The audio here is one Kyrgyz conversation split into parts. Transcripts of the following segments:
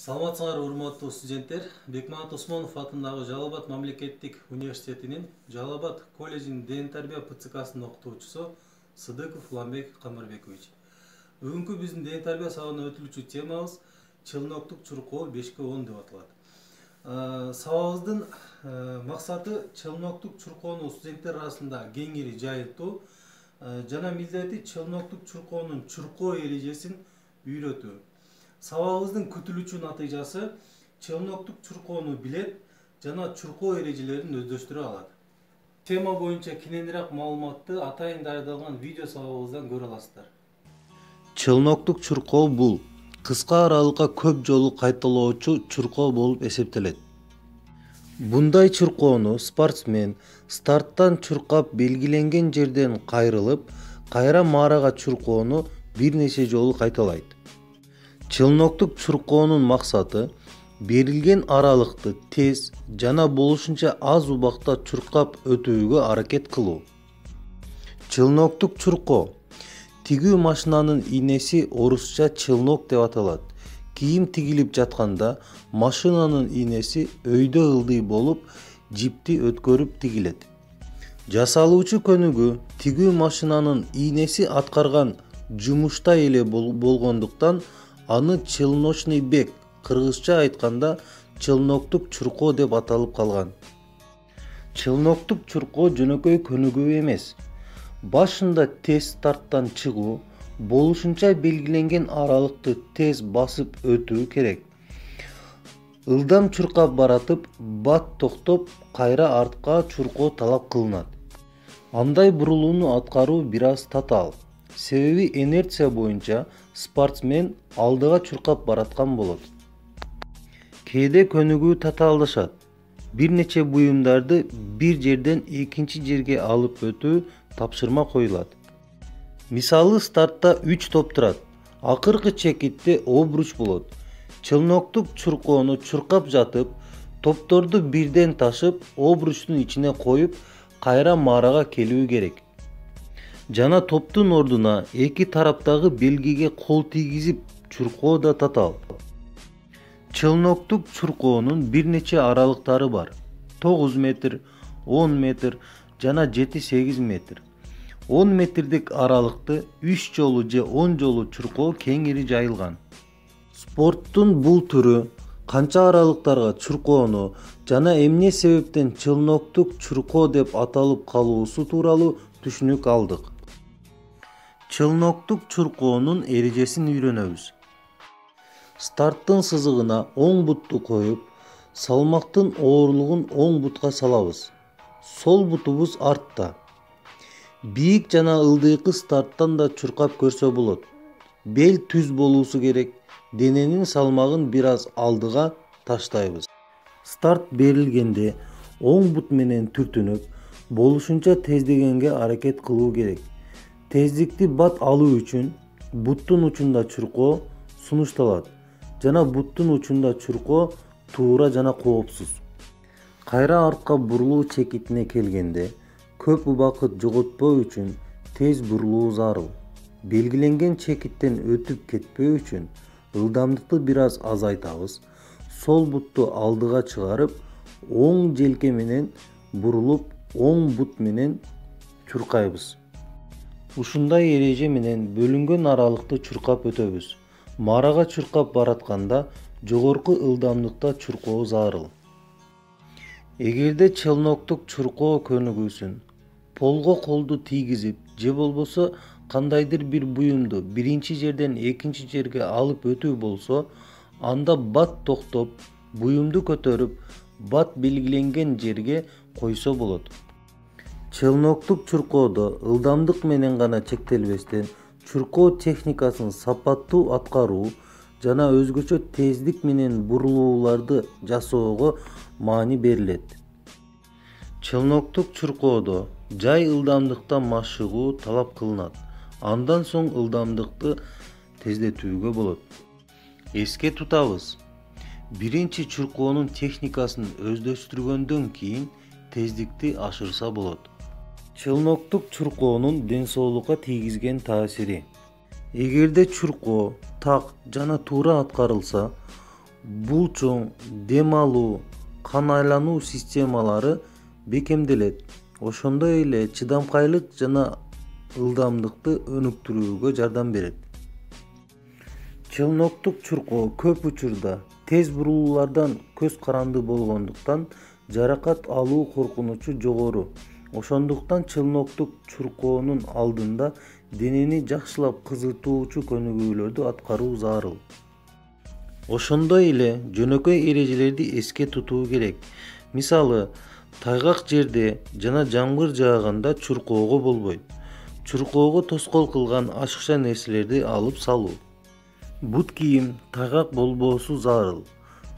Саламатсыңар урматтуу студенттер. Бекмамат Осмонов атындагы Жалал Абад мамлекеттик университетинин Жалал Абад колледжинин ден тарбия ПЦКсынын окутуучусу Сыдыков Уламбек Камарбекович. Бүгүнкү биздин ден тарбия сабагына өтүлүүчү темабыз челноктук чуркоо 5-10 деп аталат. Сабагыбыздын максаты челноктук чуркоону студенттер арасында кеңири жайылтуу жана милдети челноктук чуркоонун чуркоо эрежесин үйрөтүү. Сабагыбыздын күтүлүүчү натыйжасы челноктук чуркоону билет жана чуркоо эрежелерин өздөштүрө алат. Тема боюнча кененирээк маалыматты атайын даярдалган видео сабагыбыздан көрө аласыздар. Челноктук чуркоо бул кыска аралыкка көп жолу кайталоочу чуркоо болуп эсептелет. Бундай чуркоону спортсмен старттан чуркап белгиленген жерден кайрылып, кайра маарага чуркоону бир нече жолу кайталайт. Челноктук чуркоонун максаты берилген аралыкты тез жана болушунча аз убакта чуркап өтүүгө аракет кылуу. Челноктук чуркоо тигүү машинанын ийнеси орусча челнок деп аталат. Кийим тигилип жатканда машинанын ийнеси өйдө ылдый болуп, жипти өткөрүп тигилет. Жасалуучу көнүгүү тигүү машинанын ийнеси аткарган жумуштай эле болгондуктан аны челночный бег, кыргызча айтканда челноктук чуркоо деп аталып калган. Челноктук чуркоо жөнөкөй көнүгүү эмес. Башында тез старттан чыгуу, болушунча белгиленген аралыкты тез басып өтүү керек. Ылдам чуркап баратып, бат токтоп, кайра артка чуркоо талап кылынат. Андай бурулууну аткаруу бир аз татаал. Себеби инерция боюнча спортсмен алдыга чуркап бараткан болот. Кээде көнүгүү татаалдашат. Бир нече буюмдарды бир жерден экинчи жерге алып өтүү тапшырма коюлат. Мисалы стартта 3 топ турат. Акыркы чекитте обруч болот. Челноктук чуркоону чуркап жатып, топторду бирден ташып, обручтун ичине коюп, кайра маарага келүү керек. Жана топтун ордуна эки тараптагы белгиге кол тийгизип чуркоо да татаал. Челноктук чуркоонун бир нече аралыктары бар. 9 метр, 10 метр жана 7-8 метр. 10 метрдик аралыкты 3 жолу же 10 жолу чуркоо кеңири жайылган. Спорттун бул түрү канча аралыктарга чуркоону жана эмне себептен челноктук чуркоо деп аталып калуусу тууралуу түшүнүк алдык. Челноктук чуркоонун эрежесин үйрөнөбүз. Старттын сызыгына оң бутту коюп, салмактын оорлугун оң бутка салабыз. Сол бутубуз артта. Бийик жана ылдыйкы старттан да чуркап көрсө болот. Бел түз болуусу керек. Дененин салмагын бир аз алдыга таштайбыз. Старт берилгенде оң бут менен түртүнүп, болушунча тездегенге аракет кылуу керек. Тездикти бат алуу үчүн буттун учунда чуркоо сунушталат жана буттун учунда чуркоо туура жана коопсуз. Кайра артка бурулуу чекитине келгенде көп убакыт жоготпоо үчүн тез бурулуу зарыл. Белгиленген чекиттен өтүп кетпөө үчүн ылдамдыкты бир аз азайтабыз. Сол бутту алдыга чыгарып, оң желке менен бурулуп, оң бут менен чуркайбыз. Ушундай эреже менен бөлүнгөн аралыкты чуркап өтөбүз. Маарага чуркап баратканда жогорку ылдамдыкта чуркоо зарыл. Эгерде челноктук чуркоо көнүгүүсүн полго колду тийгизип же болбосо кандайдыр бир буюмду биринчи жерден экинчи жерге алып өтүү болсо, анда бат токтоп, буюмду көтөрүп, бат белгиленген жерге койсо болот. Челноктук чуркоодо ылдамдык менен гана чектелбестен, чуркоо техникасын сапаттуу аткаруу жана өзгөчө тездик менен бурулууларды жасоого маани берилет. Челноктук чуркоодо жай ылдамдыкта машыгуу талап кылынат. Андан соң ылдамдыкты тездетүүгө болот. Эске тутабыз. Биринчи чуркоонун техникасын өздөштүргөндөн кийин тездикти ашырса болот. Челноктук чуркоонун ден соолукка тийгизген таасири. Эгерде чуркоо так жана туура аткарылса, бул чоң дем алуу, кан айлануу системалары бекемделет. Ошондой эле чыдамкайлык жана ылдамдыкты өнүктүрүүгө жардам берет. Чылноктук чуркоо көп учурда тез бурулуулардан көз каранды болгондуктан жаракат алуу коркунучу жогору. Ошондуктан чылноктук чуркоонун алдында денени жакшылап кызытуучу көнүгүүлөрдү аткаруу зарыл. Ошондой эле жөнөкөй эрежелерди эске тутуу керек. Мисалы, тайгак жерде жана жамгыр жааганда чуркоого болбойт. Чуркоого тоскоол кылган ашыкча нерселерди алып салуу. Бут кийим тайгак болбоосу зарыл.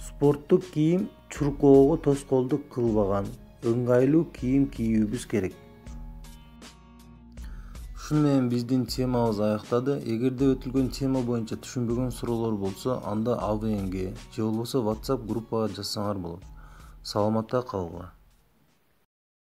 Спорттук кийим чуркоого тоскоолдук кылбаган ыңгайлуу кийим кийүүбүз керек. Ушуну менен биздин темабыз аяктады. Эгерде өтүлгөн тема боюнча түшүнбөгөн суроолор болсо, анда АВМге же болбосо WhatsApp группага жазсаңар болот. Саламатта калгыла.